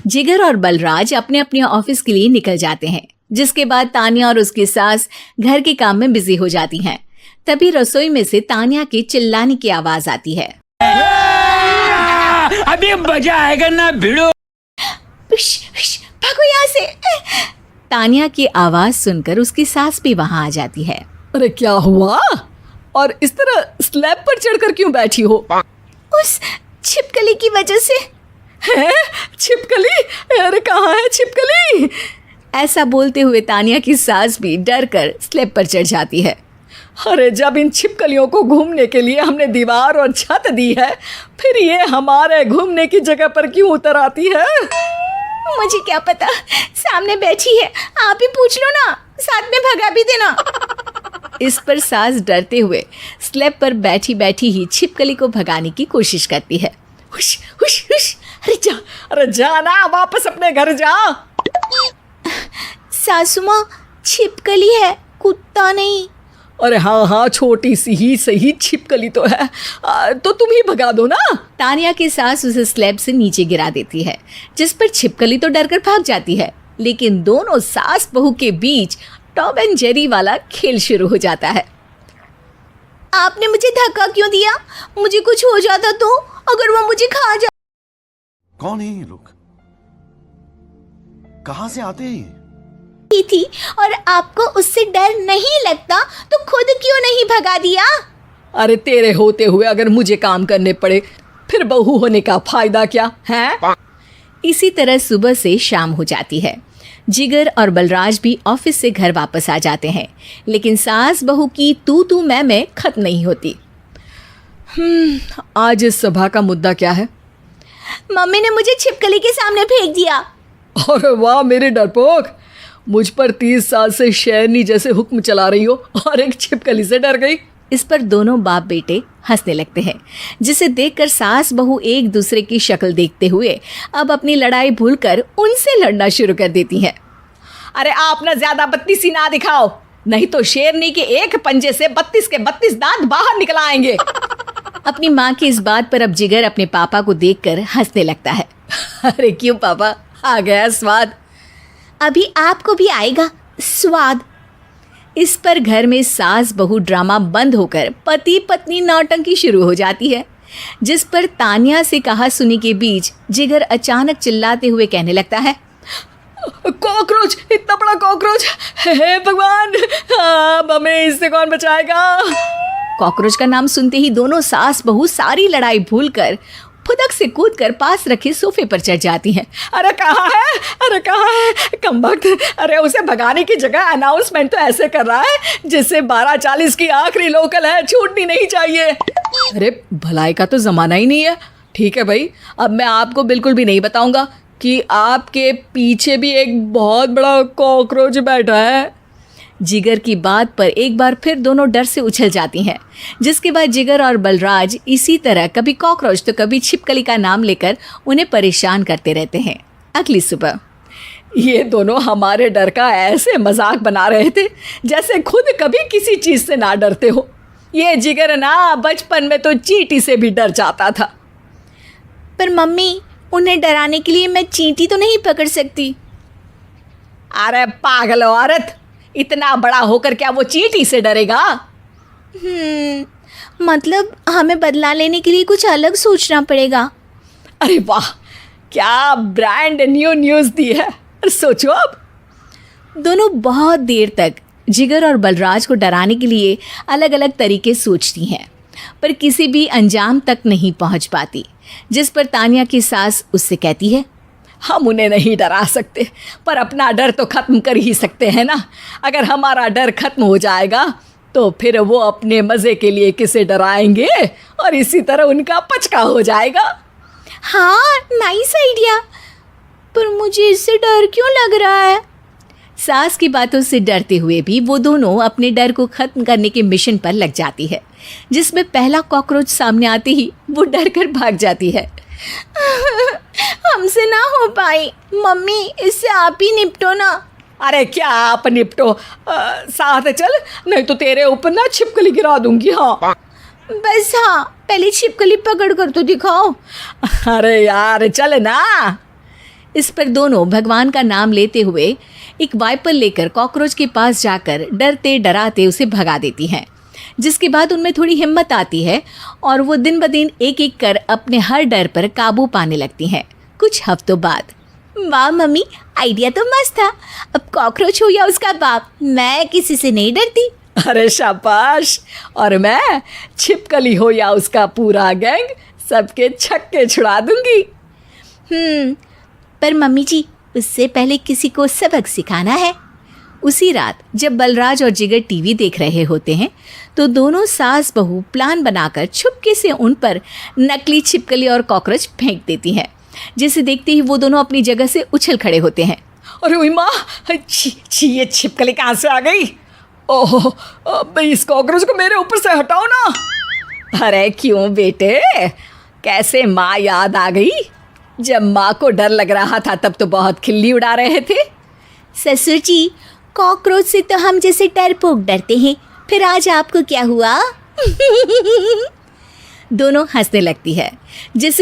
जिगर और बलराज अपने अपने ऑफिस के लिए निकल जाते हैं, जिसके बाद तानिया और उसकी सास घर के काम में बिजी हो जाती हैं। तभी रसोई में से तानिया के चिल्लाने की आवाज आती है। अभी मजा आएगा ना भिड़ो। भागो यहाँ से। तानिया की आवाज सुनकर उसकी सास भी वहां आ जाती है। अरे क्या हुआ? और इस तरह स्लैब पर चढ़कर क्यों बैठी हो? उस छिपकली की वजह से। है? छिपकली? अरे कहाँ है छिपकली? ऐसा बोलते हुए तानिया की सास भी डर कर स्लैब पर चढ़ जाती है। अरे जब इन छिपकलियों को घूमने के लिए हमने दीवार और छत दी है, फिर ये हमारे घूमने की जगह पर क्यों उतर आती है? मुझे क्या पता, सामने बैठी है, आप ही पूछ लो ना, साथ में भगा भी देना। इस पर सास डरते हुए स्लैब पर बैठी बैठी ही छिपकली को भगाने की कोशिश करती है। हुश हुश हुश। अरे जा ना, वापस अपने घर जा। सासू माँ, छिपकली है, कुत्ता नहीं। अरे हाँ, छोटी सी ही सही छिपकली तो है, तो तुम ही भगा दो ना। तानिया की सास उसे स्लैब से नीचे गिरा देती है, जिस पर छिपकली तो डरकर भाग जाती है, लेकिन दोनों सास बहू के बीच टॉम एंड जेरी वाला खेल शुरू हो जाता है। आपने मुझे धक्का क्यों दिया? मुझे कुछ हो जाता तो, अगर वो मुझे खा जा। कौन है ये लोग? कहां से आते हैं? थी और आपको उससे डर नहीं लगता तो खुद क्यों नहीं भगा दिया? अरे तेरे होते हुए अगर मुझे काम करने पड़े, फिर बहू होने का फायदा क्या है? इसी तरह सुबह से शाम हो जाती है। जिगर और बलराज भी ऑफिस से घर वापस आ जाते हैं, लेकिन सास बहू की तू मैं खत्म नहीं होती। आज इस सभा का मुद्दा क्या है? मम्मी ने मुझे छिपकली के सामने फेंक दिया। अरे वाह मेरे डरपोक, मुझ पर 30 साल से शेरनी जैसे हुक्म चला रही हो और एक छिपकली से डर गई। इस पर दोनों बाप बेटे हंसने लगते हैं, जिसे देखकर सास बहू एक दूसरे की शक्ल देखते हुए अब अपनी लड़ाई भूलकर उनसे लड़ना शुरू कर देती हैं। अरे आप ना ज्यादा बत्तीसी ना दिखाओ, नहीं तो शेरनी के एक पंजे से 32 के 32 दांत बाहर निकल आएंगे। अपनी माँ की इस बात पर अब जिगर अपने पापा को देखकर हंसने लगता है। अरे क्यों पापा, आ गया स्वाद। अभी आपको भी आएगा स्वाद। इस पर घर में सास बहू ड्रामा बंद होकर पति पत्नी नौटंकी शुरू हो जाती है, जिस पर तानिया से कहा सुनी के बीच जिगर अचानक चिल्लाते हुए कहने लगता है, कॉकरोच, इतना बड़ा कॉकरोच, हे भगवान, अब हमें इससे कौन बचाएगा? कॉकरोच का नाम सुनते ही दोनों सास बहू सारी लड़ाई भूलकर फुदक से कूदकर पास रखे सोफे पर चढ़ जाती हैं। अरे कहाँ है? अरे कहाँ है कमबख्त? अरे उसे भगाने की जगह अनाउंसमेंट तो ऐसे कर रहा है जैसे 12:40 की आखिरी लोकल है, छूटनी नहीं चाहिए। अरे भलाई का तो ज़माना ही नहीं है। ठीक है भाई, अब मैं आपको बिल्कुल भी नहीं बताऊंगा कि आपके पीछे भी एक बहुत बड़ा कॉकरोच बैठा है। जिगर की बात पर एक बार फिर दोनों डर से उछल जाती हैं, जिसके बाद जिगर और बलराज इसी तरह कभी कॉकरोच तो कभी छिपकली का नाम लेकर उन्हें परेशान करते रहते हैं। अगली सुबह ये दोनों हमारे डर का ऐसे मजाक बना रहे थे जैसे खुद कभी किसी चीज़ से ना डरते हो। ये जिगर ना बचपन में तो चींटी से भी डर जाता था। पर मम्मी, उन्हें डराने के लिए मैं चींटी तो नहीं पकड़ सकती। अरे पागल औरत, इतना बड़ा होकर क्या वो चींटी से डरेगा? मतलब हमें बदला लेने के लिए कुछ अलग सोचना पड़ेगा। अरे वाह, क्या ब्रांड न्यू न्यूज़ दी है। सोचो अब। दोनों बहुत देर तक जिगर और बलराज को डराने के लिए अलग अलग तरीके सोचती हैं, पर किसी भी अंजाम तक नहीं पहुंच पाती, जिस पर तानिया की सास उससे कहती है, हम उन्हें नहीं डरा सकते, पर अपना डर तो ख़त्म कर ही सकते हैं ना। अगर हमारा डर ख़त्म हो जाएगा तो फिर वो अपने मज़े के लिए किसे डराएंगे और इसी तरह उनका पचका हो जाएगा। हाँ, नाइस आइडिया, पर मुझे इससे डर क्यों लग रहा है? सास की बातों से डरते हुए भी वो दोनों अपने डर को ख़त्म करने के मिशन पर लग जाती है, जिसमें पहला कॉकरोच सामने आते ही वो डर कर भाग जाती है। हमसे ना हो पाई मम्मी, इससे आप ही निपटो ना। अरे क्या आप निपटो, साथ चल, नहीं तो तेरे ऊपर ना छिपकली गिरा दूंगी। हाँ बस, हाँ पहले छिपकली पकड़ कर तो दिखाओ। अरे यार चल ना। इस पर दोनों भगवान का नाम लेते हुए एक वाइपर लेकर कॉकरोच के पास जाकर डरते डराते उसे भगा देती हैं, जिसके बाद उनमें थोड़ी हिम्मत आती है और वो दिन ब दिन एक एक कर अपने हर डर पर काबू पाने लगती हैं। कुछ हफ्तों बाद, वाह मम्मी, आइडिया तो मस्त था। अब कॉकरोच हो या उसका बाप, मैं किसी से नहीं डरती। अरे शाबाश। और मैं छिपकली हो या उसका पूरा गैंग, सबके छक्के छुड़ा दूंगी। पर मम्मी जी, उससे पहले किसी को सबक सिखाना है। उसी रात जब बलराज और जिगर टीवी देख रहे होते हैं तो दोनों सास बहू प्लान बनाकर छुपके से उन पर नकली छिपकली और कॉकरोच फेंक देती हैं, जिसे देखते ही वो दोनों अपनी जगह से उछल खड़े होते हैं। अरे ओए माँ, छी, ये छिपकली कहाँ से आ गई? ओह, अब इस कॉकरोच को मेरे ऊपर से हटाओ ना। अरे क्यों बेटे, कैसे माँ याद आ गई? जब माँ को डर लग रहा था तब तो बहुत खिल्ली उड़ा रहे थे। ससुर जी, कॉकरोच से तो हम जैसे डरपोक डरते हैं, फिर आज आपको क्या हुआ? दोनों हंसने लगती है, जिससे